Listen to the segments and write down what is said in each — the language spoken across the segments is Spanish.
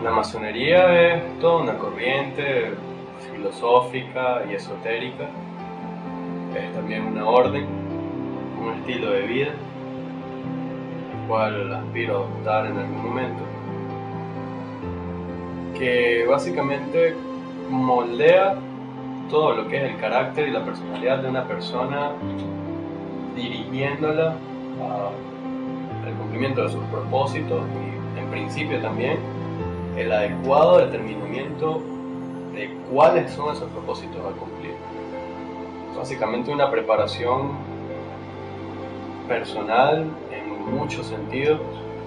La masonería es toda una corriente filosófica y esotérica. Es también una orden, un estilo de vida, el cual aspiro a adoptar en algún momento, que básicamente moldea todo lo que es el carácter y la personalidad de una persona, dirigiéndola al cumplimiento de sus propósitos y, en principio, también el adecuado determinamiento de cuáles son esos propósitos a cumplir. Básicamente una preparación personal en muchos sentidos,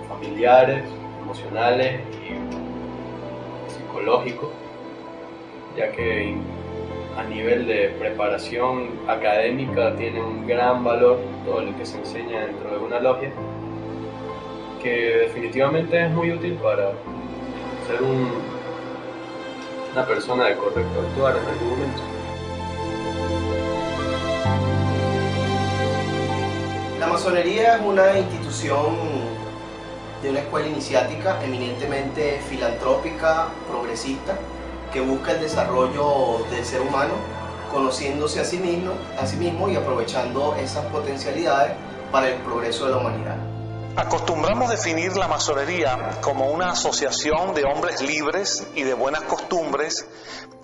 familiares, emocionales y psicológicos, ya que a nivel de preparación académica tiene un gran valor todo lo que se enseña dentro de una logia, que definitivamente es muy útil para ser una persona de correcto actuar en algún momento. La masonería es una institución de una escuela iniciática eminentemente filantrópica, progresista, que busca el desarrollo del ser humano, conociéndose a sí mismo y aprovechando esas potencialidades para el progreso de la humanidad. Acostumbramos definir la masonería como una asociación de hombres libres y de buenas costumbres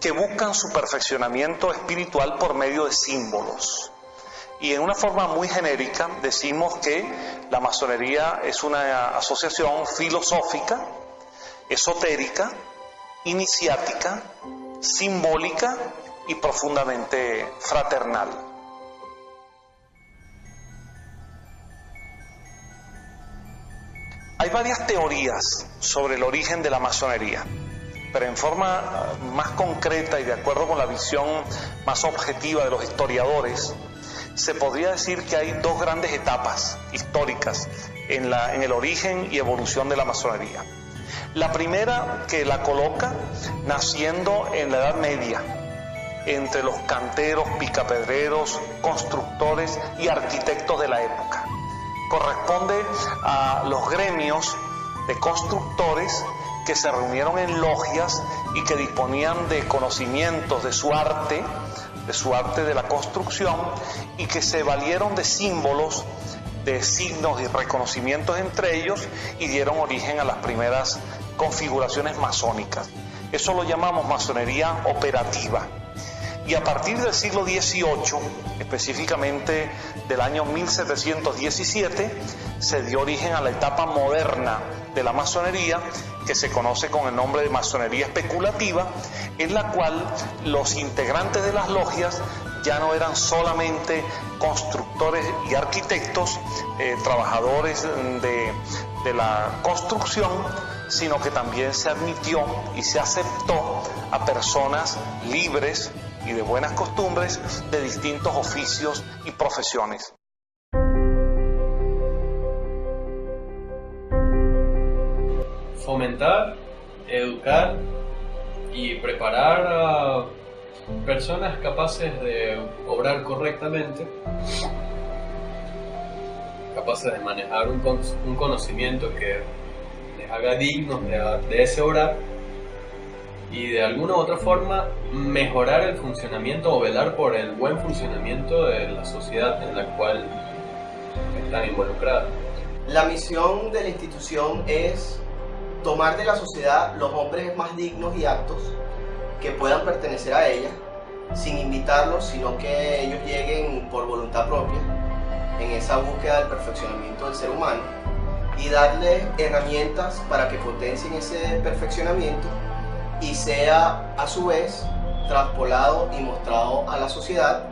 que buscan su perfeccionamiento espiritual por medio de símbolos. Y en una forma muy genérica decimos que la masonería es una asociación filosófica, esotérica, iniciática, simbólica y profundamente fraternal. Hay varias teorías sobre el origen de la masonería, pero en forma más concreta y de acuerdo con la visión más objetiva de los historiadores, se podría decir que hay dos grandes etapas históricas en el origen y evolución de la masonería. La primera, que la coloca naciendo en la Edad Media, entre los canteros, picapedreros, constructores y arquitectos de la época. Corresponde a los gremios de constructores que se reunieron en logias y que disponían de conocimientos de su arte de la construcción, y que se valieron de símbolos, de signos y reconocimientos entre ellos, y dieron origen a las primeras configuraciones masónicas. Eso lo llamamos masonería operativa. Y a partir del siglo XVIII, específicamente del año 1717, se dio origen a la etapa moderna de la masonería, que se conoce con el nombre de masonería especulativa, en la cual los integrantes de las logias ya no eran solamente constructores y arquitectos, trabajadores de la construcción, sino que también se admitió y se aceptó a personas libres y de buenas costumbres de distintos oficios y profesiones. Fomentar, educar y preparar a personas capaces de obrar correctamente, capaces de manejar un conocimiento que les haga dignos de ese obrar, y de alguna u otra forma mejorar el funcionamiento o velar por el buen funcionamiento de la sociedad en la cual están involucradas. La misión de la institución es tomar de la sociedad los hombres más dignos y aptos que puedan pertenecer a ella, sin invitarlos, sino que ellos lleguen por voluntad propia en esa búsqueda del perfeccionamiento del ser humano, y darles herramientas para que potencien ese perfeccionamiento y sea a su vez traspolado y mostrado a la sociedad,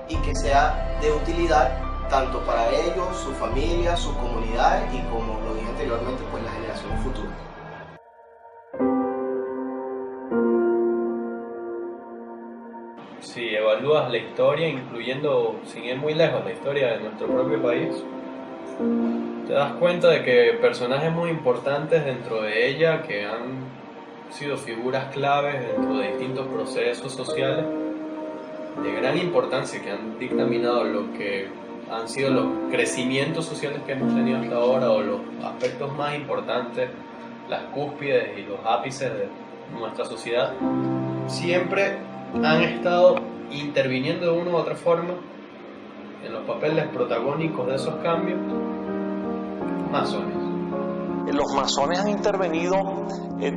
y que sea de utilidad tanto para ellos, su familia, sus comunidades y, como lo dije anteriormente, pues las generaciones futuras. Si evalúas la historia, incluyendo, sin ir muy lejos, la historia de nuestro propio país, te das cuenta de que personajes muy importantes dentro de ella, que han sido figuras claves dentro de distintos procesos sociales de gran importancia, que han dictaminado lo que han sido los crecimientos sociales que hemos tenido hasta ahora, o los aspectos más importantes las cúspides y los ápices de nuestra sociedad, siempre han estado interviniendo de una u otra forma en los papeles protagónicos de esos cambios masones. Los masones han intervenido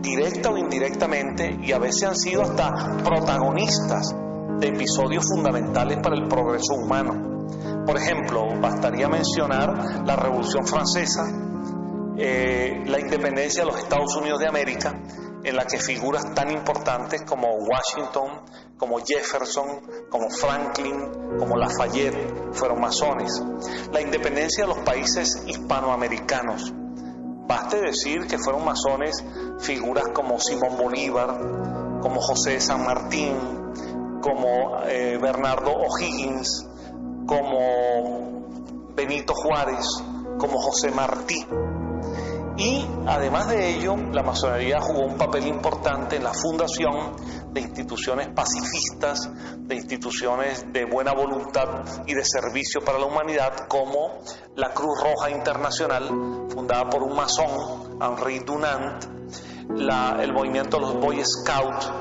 directa o indirectamente y a veces han sido hasta protagonistas de episodios fundamentales para el progreso humano. Por ejemplo, bastaría mencionar la Revolución Francesa, la independencia de los Estados Unidos de América, en la que figuras tan importantes como Washington, como Jefferson, como Franklin, como Lafayette fueron masones. La independencia de los países hispanoamericanos. Baste decir que fueron masones figuras como Simón Bolívar, como José de San Martín, como Bernardo O'Higgins, como Benito Juárez, como José Martí. Y además de ello, la masonería jugó un papel importante en la fundación de instituciones pacifistas, de instituciones de buena voluntad y de servicio para la humanidad, como la Cruz Roja Internacional, fundada por un masón, Henri Dunant, el movimiento de los Boy Scouts,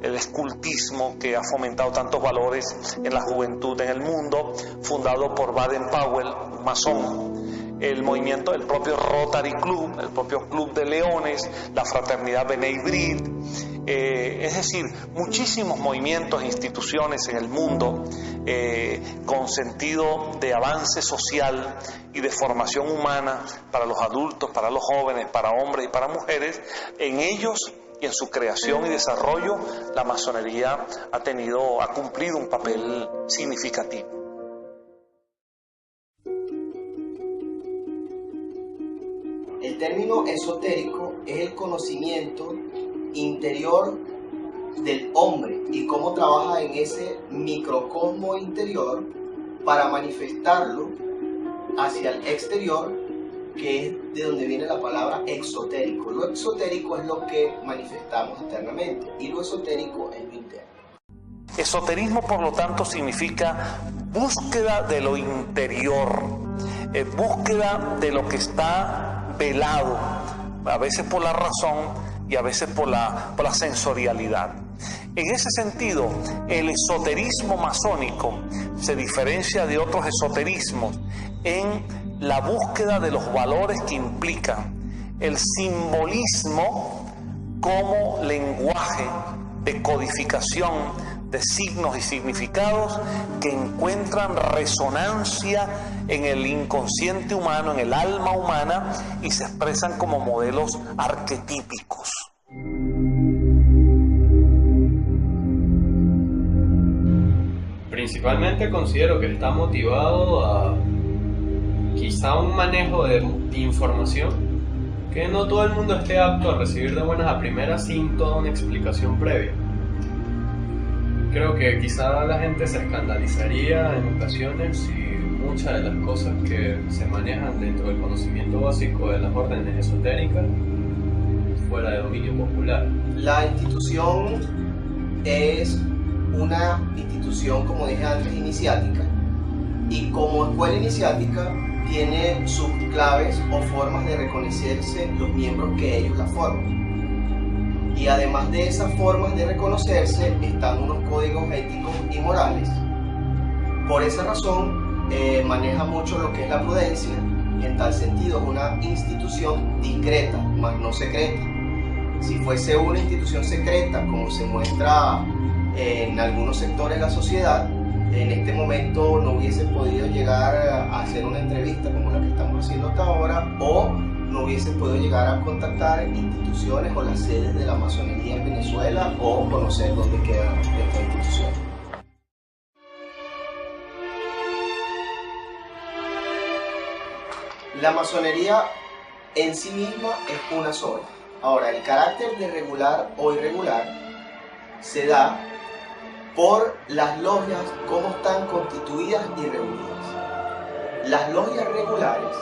el escultismo que ha fomentado tantos valores en la juventud en el mundo, fundado por Baden-Powell, un masón. El movimiento del propio Rotary Club, el propio Club de Leones, la Fraternidad B'nai B'rith, es decir, muchísimos movimientos e instituciones en el mundo con sentido de avance social y de formación humana para los adultos, para los jóvenes, para hombres y para mujeres. En ellos y en su creación y desarrollo, la masonería ha cumplido un papel significativo. El término esotérico es el conocimiento interior del hombre y cómo trabaja en ese microcosmo interior para manifestarlo hacia el exterior, que es de donde viene la palabra exotérico. Lo exotérico es lo que manifestamos externamente y lo esotérico es lo interno. Esoterismo, por lo tanto, significa búsqueda de lo interior, búsqueda de lo que está velado, a veces por la razón y a veces por la sensorialidad. En ese sentido, el esoterismo masónico se diferencia de otros esoterismos en la búsqueda de los valores que implican el simbolismo como lenguaje de codificación de signos y significados que encuentran resonancia en el inconsciente humano, en el alma humana, y se expresan como modelos arquetípicos. Principalmente considero que está motivado a quizá un manejo de información que no todo el mundo esté apto a recibir de buenas a primeras sin toda una explicación previa. Creo que quizá la gente se escandalizaría en ocasiones si muchas de las cosas que se manejan dentro del conocimiento básico de las órdenes esotéricas fuera de dominio popular. La institución es una institución, como dije antes, iniciática, y como escuela iniciática tiene sus claves o formas de reconocerse los miembros que ellos la forman. Y además de esas formas de reconocerse están unos códigos éticos y morales. Por esa razón maneja mucho lo que es la prudencia, y en tal sentido es una institución discreta, más no secreta. Si fuese una institución secreta, como se muestra en algunos sectores de la sociedad, en este momento no hubiese podido llegar a hacer una entrevista como la que estamos haciendo hasta ahora, o no hubiese podido llegar a contactar instituciones o las sedes de la masonería en Venezuela o conocer dónde quedan estas instituciones. La masonería en sí misma es una sola. Ahora, el carácter de regular o irregular se da por las logias, cómo están constituidas y reunidas. Las logias regulares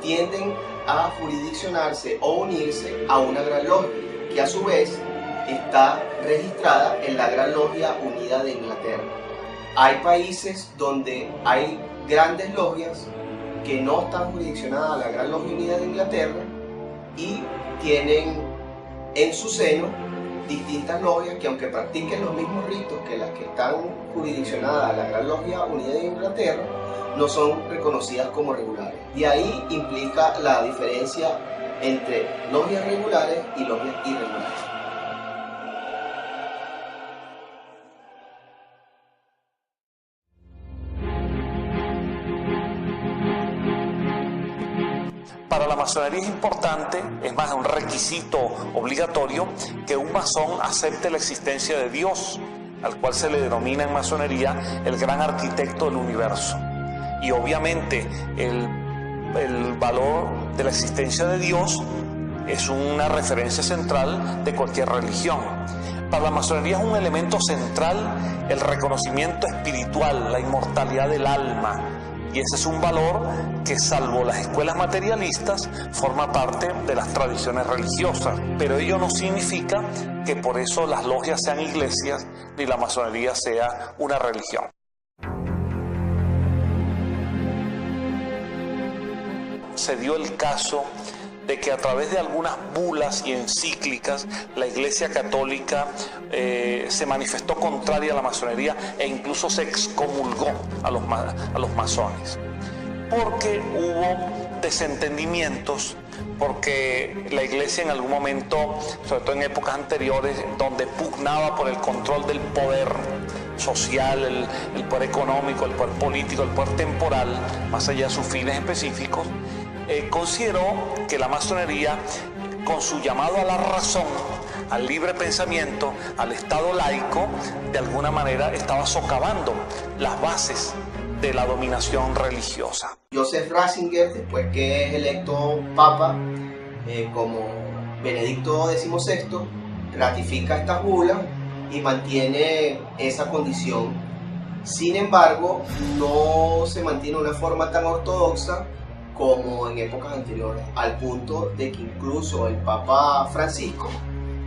tienden a jurisdiccionarse o unirse a una gran logia, que a su vez está registrada en la Gran Logia Unida de Inglaterra. Hay países donde hay grandes logias que no están jurisdiccionadas a la Gran Logia Unida de Inglaterra y tienen en su seno distintas logias que, aunque practiquen los mismos ritos que las que están jurisdiccionadas a la Gran Logia Unida de Inglaterra, no son reconocidas como regulares. Y ahí implica la diferencia entre logias regulares y logias irregulares. Para la masonería es importante, es más, un requisito obligatorio, que un masón acepte la existencia de Dios, al cual se le denomina en masonería el gran arquitecto del universo. Y obviamente el valor de la existencia de Dios es una referencia central de cualquier religión. Para la masonería es un elemento central el reconocimiento espiritual, la inmortalidad del alma. Y ese es un valor que, salvo las escuelas materialistas, forma parte de las tradiciones religiosas. Pero ello no significa que por eso las logias sean iglesias ni la masonería sea una religión. Se dio el caso de que a través de algunas bulas y encíclicas la Iglesia Católica se manifestó contraria a la masonería e incluso se excomulgó a los masones, porque hubo desentendimientos, porque la Iglesia en algún momento, sobre todo en épocas anteriores, donde pugnaba por el control del poder social, el poder económico, el poder político, el poder temporal, más allá de sus fines específicos, consideró que la masonería, con su llamado a la razón, al libre pensamiento, al Estado laico, de alguna manera estaba socavando las bases de la dominación religiosa. Joseph Ratzinger, después que es electo papa como Benedicto XVI, ratifica esta bula y mantiene esa condición. Sin embargo, no se mantiene de una forma tan ortodoxa como en épocas anteriores, al punto de que incluso el Papa Francisco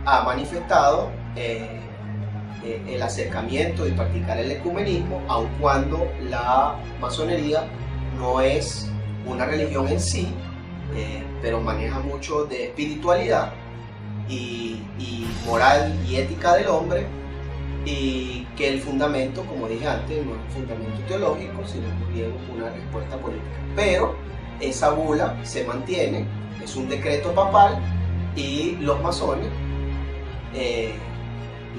ha manifestado el acercamiento y practicar el ecumenismo, aun cuando la masonería no es una religión en sí, pero maneja mucho de espiritualidad y moral y ética del hombre, y que el fundamento, como dije antes, no es un fundamento teológico, sino bien una respuesta política. Pero esa bula se mantiene, es un decreto papal, y los masones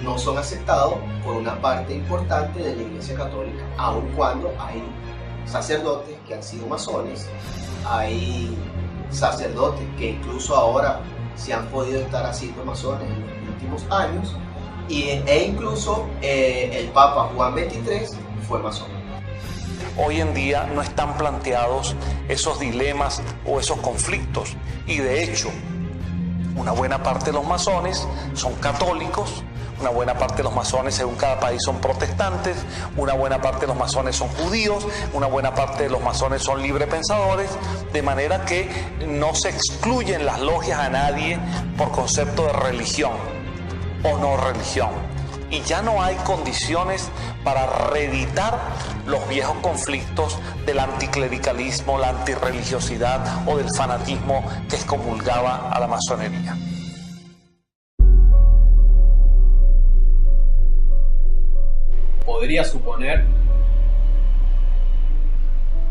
no son aceptados por una parte importante de la Iglesia Católica, aun cuando hay sacerdotes que han sido masones, hay sacerdotes que incluso ahora se han podido estar haciendo masones en los últimos años, e incluso el Papa Juan XXIII fue masón. Hoy en día no están planteados esos dilemas o esos conflictos, y de hecho una buena parte de los masones son católicos, una buena parte de los masones según cada país son protestantes, una buena parte de los masones son judíos, una buena parte de los masones son librepensadores, de manera que no se excluyen las logias a nadie por concepto de religión o no religión. Y ya no hay condiciones para reeditar los viejos conflictos del anticlericalismo, la antirreligiosidad o del fanatismo que excomulgaba a la masonería. Podría suponer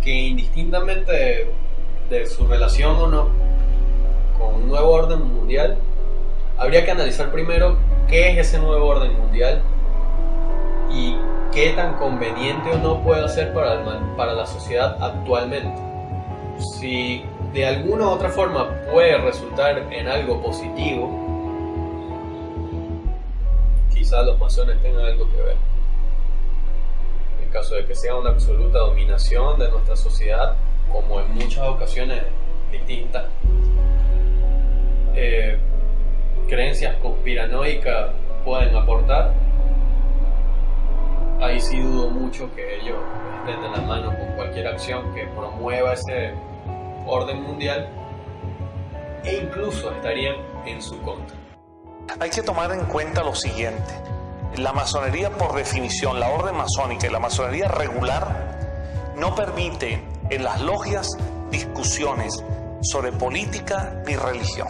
que, indistintamente de su relación o no con un nuevo orden mundial, habría que analizar primero qué es ese nuevo orden mundial y qué tan conveniente o no puede ser para la sociedad actualmente. Si de alguna u otra forma puede resultar en algo positivo, quizás los masones tengan algo que ver. En caso de que sea una absoluta dominación de nuestra sociedad, como en muchas ocasiones distintas, creencias conspiranoicas pueden aportar, ahí sí dudo mucho que ellos estén de la mano con cualquier acción que promueva ese orden mundial, e incluso estarían en su contra. Hay que tomar en cuenta lo siguiente: la masonería, por definición, la orden masónica y la masonería regular, no permite en las logias discusiones sobre política ni religión.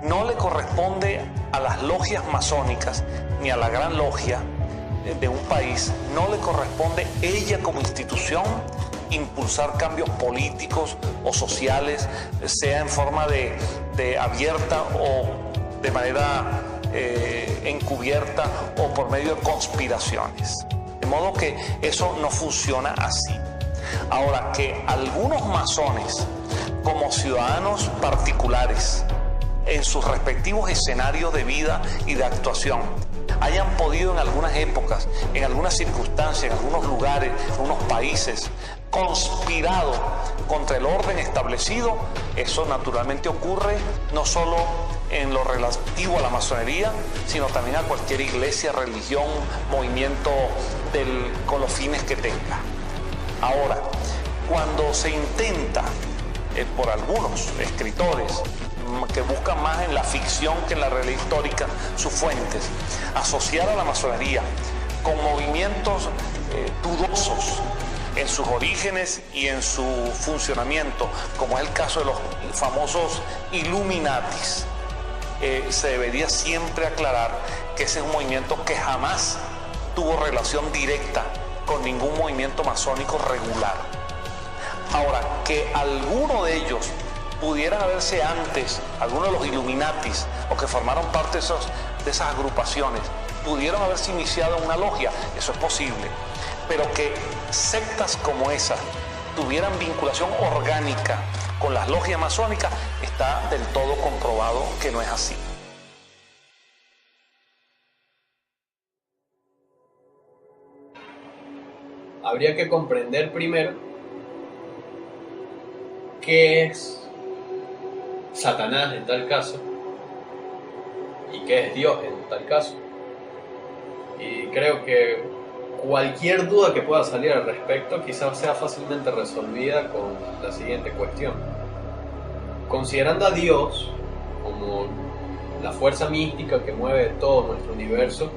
no le corresponde a las logias masónicas ni a la gran logia de un país, no le corresponde ella como institución impulsar cambios políticos o sociales, sea en forma de abierta o de manera encubierta o por medio de conspiraciones. De modo que eso no funciona así. Ahora, que algunos masones, como ciudadanos particulares, en sus respectivos escenarios de vida y de actuación, hayan podido en algunas épocas, en algunas circunstancias, en algunos lugares, en algunos países, conspirado contra el orden establecido, eso naturalmente ocurre no solo en lo relativo a la masonería, sino también a cualquier iglesia, religión, movimiento con los fines que tenga. Ahora, cuando se intenta por algunos escritores que buscan más en la ficción que en la realidad histórica sus fuentes, asociar a la masonería con movimientos dudosos en sus orígenes y en su funcionamiento, como es el caso de los famosos Illuminatis, se debería siempre aclarar que ese es un movimiento que jamás tuvo relación directa con ningún movimiento masónico regular. Ahora, que alguno de ellos pudieran haberse antes, algunos de los Illuminatis, o que formaron parte de esas agrupaciones, pudieron haberse iniciado en una logia, eso es posible. Pero que sectas como esa tuvieran vinculación orgánica con las logias masónicas, está del todo comprobado que no es así. Habría que comprender primero qué es Satanás en tal caso y qué es Dios en tal caso. Y creo que cualquier duda que pueda salir al respecto quizás sea fácilmente resolvida con la siguiente cuestión. Considerando a Dios como la fuerza mística que mueve todo nuestro universo,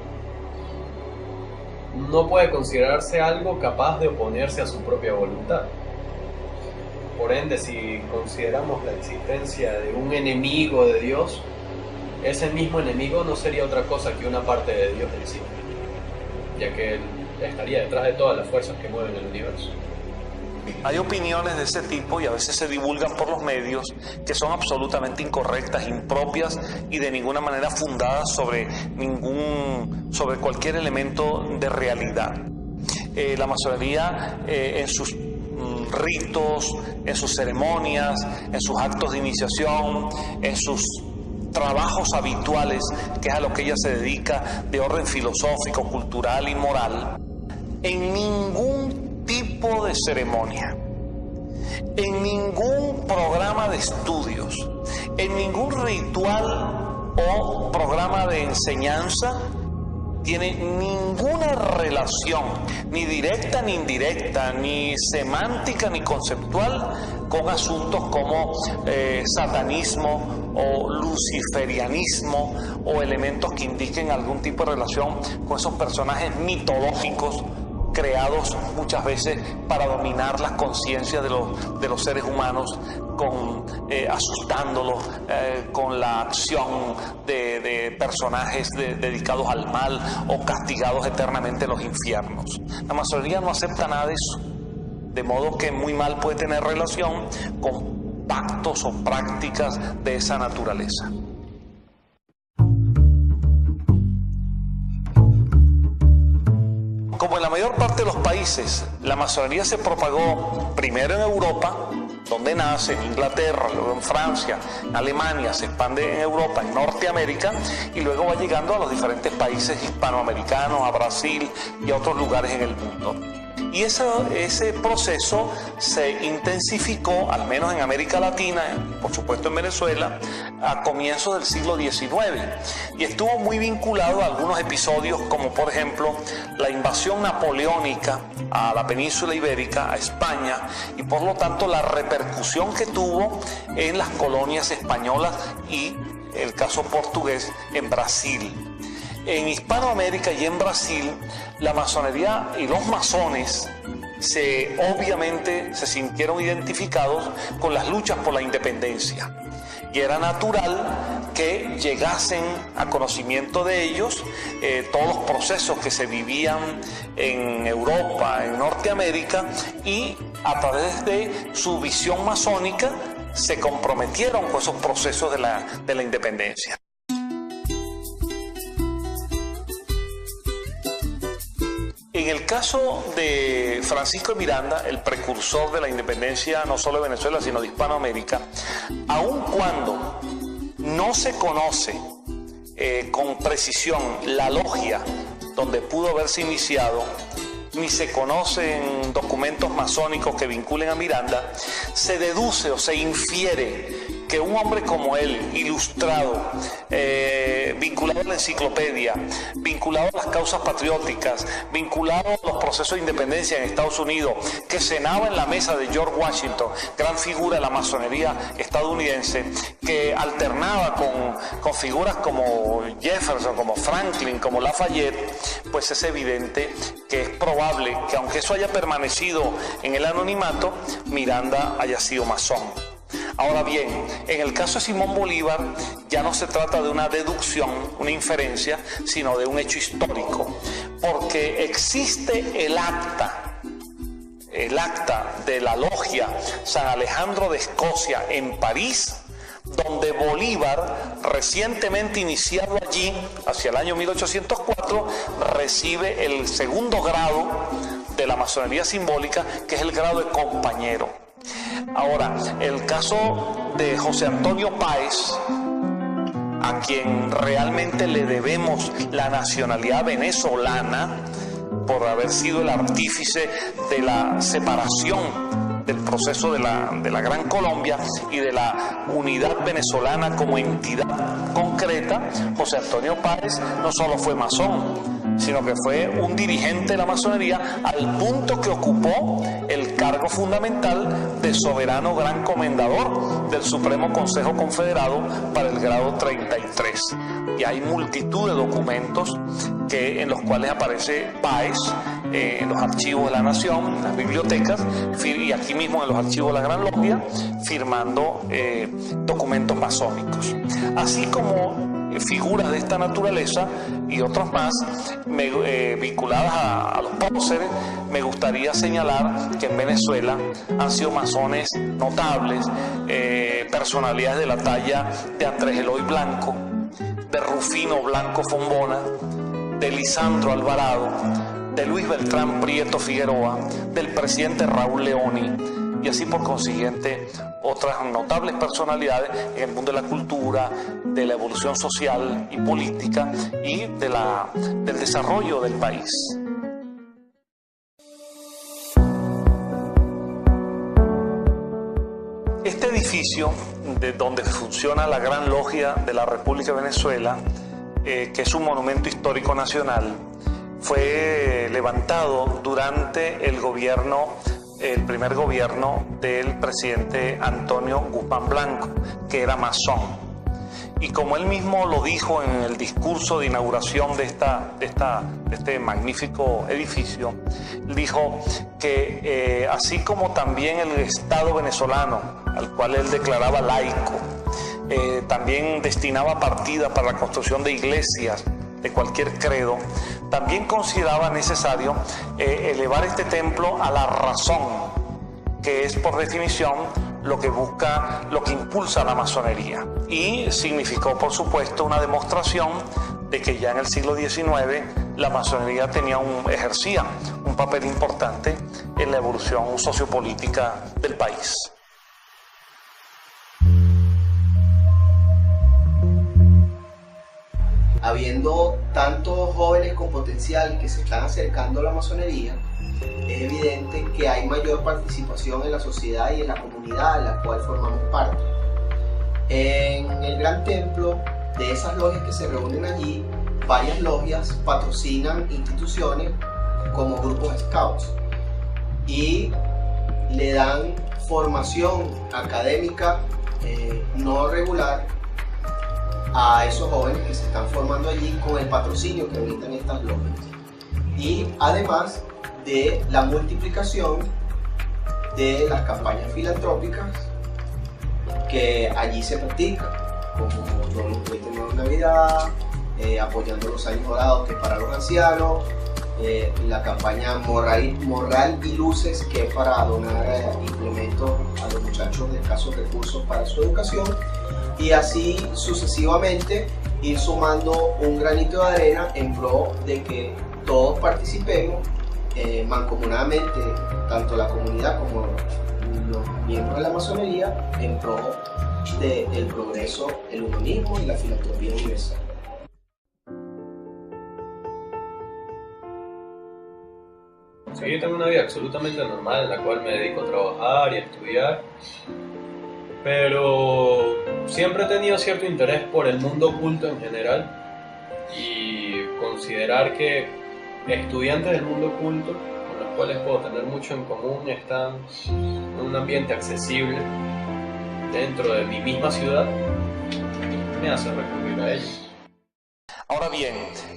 no puede considerarse algo capaz de oponerse a su propia voluntad. Por ende, si consideramos la existencia de un enemigo de Dios, ese mismo enemigo no sería otra cosa que una parte de Dios en sí, ya que Él estaría detrás de todas las fuerzas que mueven el universo. Hay opiniones de ese tipo y a veces se divulgan por los medios que son absolutamente incorrectas, impropias y de ninguna manera fundadas sobre cualquier elemento de realidad. La masonería en sus ritos, en sus ceremonias, en sus actos de iniciación, en sus trabajos habituales, que es a lo que ella se dedica, de orden filosófico, cultural y moral, en ningún tipo de ceremonia, en ningún programa de estudios, en ningún ritual o programa de enseñanza tiene ninguna relación, ni directa ni indirecta, ni semántica ni conceptual, con asuntos como satanismo o luciferianismo o elementos que indiquen algún tipo de relación con esos personajes mitológicos creados muchas veces para dominar las conciencias de los seres humanos, asustándolos con la acción de personajes dedicados al mal o castigados eternamente en los infiernos. La masonería no acepta nada de eso, de modo que muy mal puede tener relación con pactos o prácticas de esa naturaleza. Como en la mayor parte de los países, la masonería se propagó primero en Europa, donde nace, en Inglaterra, luego en Francia, en Alemania, se expande en Europa, en Norteamérica, y luego va llegando a los diferentes países hispanoamericanos, a Brasil y a otros lugares en el mundo. Y ese proceso se intensificó, al menos en América Latina, y por supuesto en Venezuela, a comienzos del siglo XIX. Y estuvo muy vinculado a algunos episodios, como por ejemplo la invasión napoleónica a la península ibérica, a España, y por lo tanto la repercusión que tuvo en las colonias españolas y el caso portugués en Brasil. En Hispanoamérica y en Brasil, la masonería y los masones obviamente se sintieron identificados con las luchas por la independencia. Y era natural que llegasen a conocimiento de ellos todos los procesos que se vivían en Europa, en Norteamérica, y a través de su visión masónica se comprometieron con esos procesos de la independencia. En el caso de Francisco de Miranda, el precursor de la independencia no solo de Venezuela, sino de Hispanoamérica, aun cuando no se conoce con precisión la logia donde pudo haberse iniciado, ni se conocen documentos masónicos que vinculen a Miranda, se deduce o se infiere que un hombre como él, ilustrado, vinculado a la enciclopedia, vinculado a las causas patrióticas, vinculado a los procesos de independencia en Estados Unidos, que cenaba en la mesa de George Washington, gran figura de la masonería estadounidense, que alternaba con figuras como Jefferson, como Franklin, como Lafayette, pues es evidente que es probable que, aunque eso haya permanecido en el anonimato, Miranda haya sido masón. Ahora bien, en el caso de Simón Bolívar ya no se trata de una deducción, una inferencia, sino de un hecho histórico, porque existe el acta de la logia San Alejandro de Escocia en París, donde Bolívar, recientemente iniciado allí, hacia el año 1804, recibe el segundo grado de la masonería simbólica, que es el grado de compañero. Ahora, el caso de José Antonio Páez, a quien realmente le debemos la nacionalidad venezolana por haber sido el artífice de la separación del proceso de la Gran Colombia y de la unidad venezolana como entidad concreta, José Antonio Páez no solo fue masón, sino que fue un dirigente de la masonería al punto que ocupó el cargo fundamental de soberano gran comendador del Supremo Consejo Confederado para el grado 33. Y hay multitud de documentos en los cuales aparece Páez, en los archivos de la Nación, en las bibliotecas, y aquí mismo en los archivos de la Gran Logia, firmando documentos masónicos. Así como figuras de esta naturaleza y otras más vinculadas a los próceres, me gustaría señalar que en Venezuela han sido masones notables, personalidades de la talla de Andrés Eloy Blanco, de Rufino Blanco Fombona, de Lisandro Alvarado, de Luis Beltrán Prieto Figueroa, del presidente Raúl Leoni, y así por consiguiente otras notables personalidades en el mundo de la cultura, de la evolución social y política y del desarrollo del país. Este edificio, de donde funciona la Gran Logia de la República de Venezuela, que es un monumento histórico nacional, fue levantado durante el primer gobierno del presidente Antonio Guzmán Blanco, que era masón. Y como él mismo lo dijo en el discurso de inauguración de este magnífico edificio, dijo que así como también el Estado venezolano, al cual él declaraba laico, también destinaba partida para la construcción de iglesias de cualquier credo, también consideraba necesario elevar este templo a la razón, que es por definición lo que busca, lo que impulsa la masonería. Y significó, por supuesto, una demostración de que ya en el siglo XIX la masonería ejercía un papel importante en la evolución sociopolítica del país. Habiendo tantos jóvenes con potencial que se están acercando a la masonería, es evidente que hay mayor participación en la sociedad y en la comunidad en la cual formamos parte. En el gran templo, de esas logias que se reúnen allí, varias logias patrocinan instituciones como grupos scouts y le dan formación académica no regular a esos jóvenes que se están formando allí con el patrocinio que brindan estas logias. Y además de la multiplicación de las campañas filantrópicas que allí se practican, como don Luis Manuel Navidad, apoyando los años dorados, que es para los ancianos, la campaña Morral y Luces, que es para donar implementos a los muchachos de escasos recursos para su educación, y así sucesivamente ir sumando un granito de arena en pro de que todos participemos mancomunadamente, tanto la comunidad como los miembros de la masonería, en pro del progreso, el humanismo y la filantropía universal. Sí, yo tengo una vida absolutamente normal en la cual me dedico a trabajar y a estudiar, pero siempre he tenido cierto interés por el mundo oculto en general, y considerar que estudiantes del mundo oculto, con los cuales puedo tener mucho en común, están en un ambiente accesible dentro de mi misma ciudad, me hace recurrir a ellos. Ahora bien,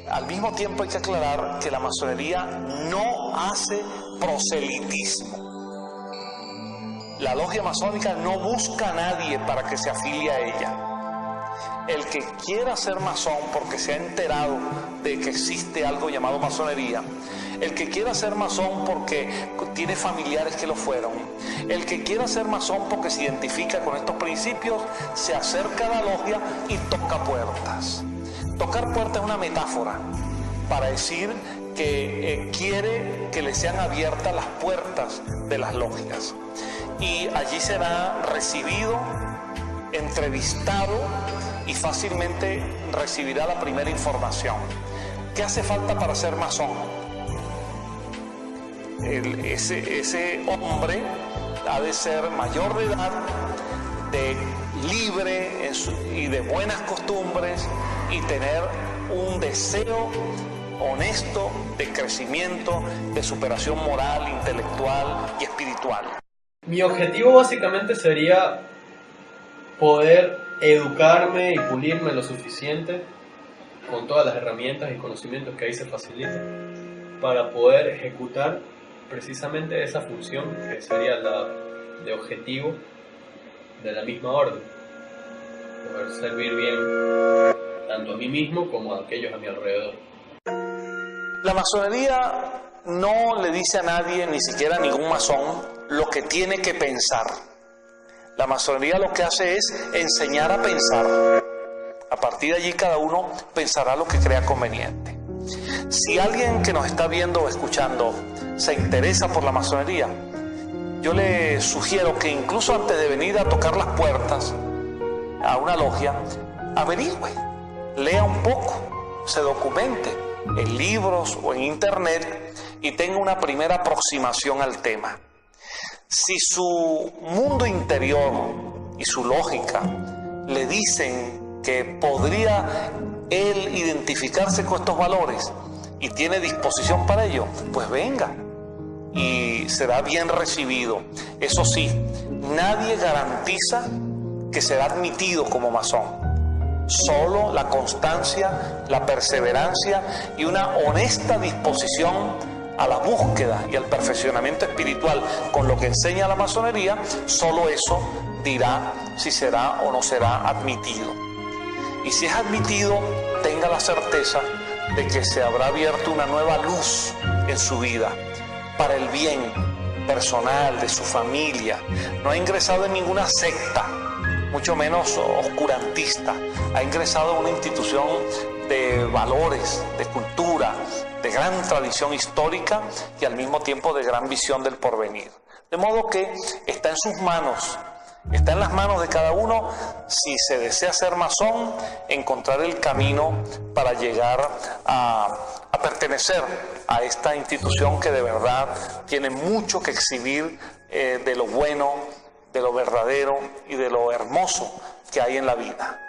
al mismo tiempo hay que aclarar que la masonería no hace proselitismo. La logia masónica no busca a nadie para que se afilie a ella. El que quiera ser masón porque se ha enterado de que existe algo llamado masonería, el que quiera ser masón porque tiene familiares que lo fueron, el que quiera ser masón porque se identifica con estos principios, se acerca a la logia y toca puertas. Tocar puertas es una metáfora para decir que quiere que le sean abiertas las puertas de las logias, y allí será recibido, entrevistado y fácilmente recibirá la primera información. ¿Qué hace falta para ser masón? Ese hombre ha de ser mayor de edad, libre y de buenas costumbres, y tener un deseo honesto de crecimiento, de superación moral, intelectual y espiritual. Mi objetivo básicamente sería poder educarme y pulirme lo suficiente con todas las herramientas y conocimientos que ahí se facilitan para poder ejecutar precisamente esa función que sería la de objetivo de la misma orden, poder servir bien tanto a mí mismo como a aquellos a mi alrededor. La masonería no le dice a nadie, ni siquiera a ningún masón, lo que tiene que pensar. La masonería lo que hace es enseñar a pensar. A partir de allí cada uno pensará lo que crea conveniente. Si alguien que nos está viendo o escuchando se interesa por la masonería, yo le sugiero que incluso antes de venir a tocar las puertas a una logia, averigüe, lea un poco, se documente en libros o en internet y tenga una primera aproximación al tema. Si su mundo interior y su lógica le dicen que podría él identificarse con estos valores y tiene disposición para ello, pues venga y será bien recibido. Eso sí, nadie garantiza que será admitido como masón. Solo la constancia, la perseverancia y una honesta disposición a la búsqueda y al perfeccionamiento espiritual con lo que enseña la masonería, solo eso dirá si será o no será admitido. Y si es admitido, tenga la certeza de que se habrá abierto una nueva luz en su vida para el bien personal de su familia. No ha ingresado en ninguna secta, mucho menos oscurantista. Ha ingresado en una institución de valores, de cultura, de gran tradición histórica y al mismo tiempo de gran visión del porvenir. De modo que está en sus manos, está en las manos de cada uno, si se desea ser masón, encontrar el camino para llegar a pertenecer a esta institución que de verdad tiene mucho que exhibir de lo bueno, de lo verdadero y de lo hermoso que hay en la vida.